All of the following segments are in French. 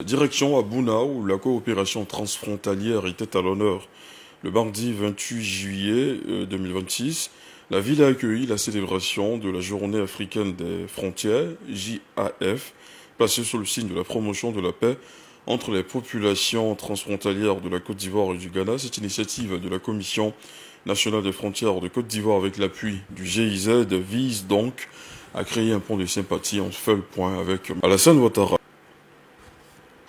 Direction à Bouna, où la coopération transfrontalière était à l'honneur. Le mardi 28 juillet 2026, la ville a accueilli la célébration de la Journée africaine des frontières, JAF, placée sous le signe de la promotion de la paix entre les populations transfrontalières de la Côte d'Ivoire et du Ghana. Cette initiative de la Commission nationale des frontières de Côte d'Ivoire avec l'appui du GIZ vise donc à créer un pont de sympathie. On fait le point avec Alassane Ouattara.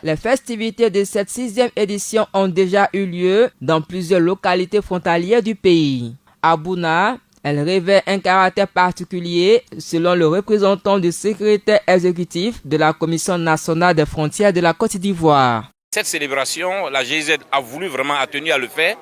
Les festivités de cette 6e édition ont déjà eu lieu dans plusieurs localités frontalières du pays. À Bouna, elles revêtent un caractère particulier selon le représentant du secrétaire exécutif de la Commission nationale des frontières de la Côte d'Ivoire. Cette célébration, la GIZ a voulu vraiment tenir à le faire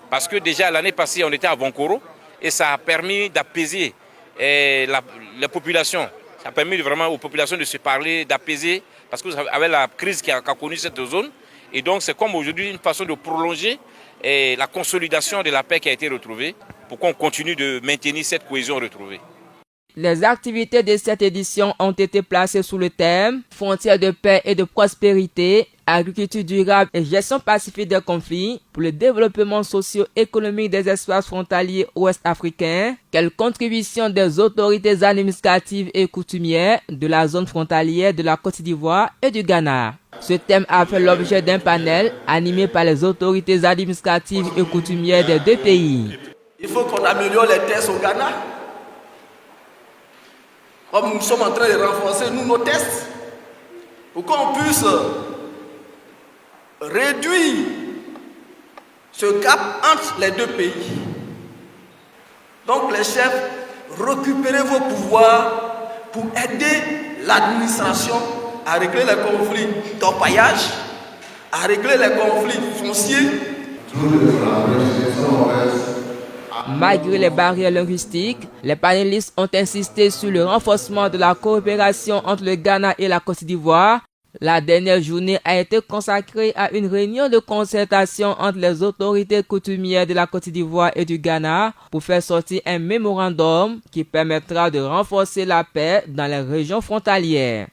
parce que déjà l'année passée, on était à Vankoro et ça a permis d'apaiser les populations. Ça a permis vraiment aux populations de se parler, d'apaiser, parce que avec la crise qui a connu cette zone, et donc c'est comme aujourd'hui une façon de prolonger la consolidation de la paix qui a été retrouvée, pour qu'on continue de maintenir cette cohésion retrouvée. Les activités de cette édition ont été placées sous le thème « Frontières de paix et de prospérité, agriculture durable et gestion pacifique des conflits pour le développement socio-économique des espaces frontaliers ouest-africains. Quelle contribution des autorités administratives et coutumières de la zone frontalière de la Côte d'Ivoire et du Ghana ?» Ce thème a fait l'objet d'un panel animé par les autorités administratives et coutumières des deux pays. Il faut qu'on améliore les tests au Ghana. Comme nous sommes en train de renforcer nos tests, pour qu'on puisse réduire ce gap entre les deux pays. Donc les chefs, récupérez vos pouvoirs pour aider l'administration à régler les conflits d'orpaillage, à régler les conflits fonciers. Malgré les barrières linguistiques, les panélistes ont insisté sur le renforcement de la coopération entre le Ghana et la Côte d'Ivoire. La dernière journée a été consacrée à une réunion de concertation entre les autorités coutumières de la Côte d'Ivoire et du Ghana pour faire sortir un mémorandum qui permettra de renforcer la paix dans les régions frontalières.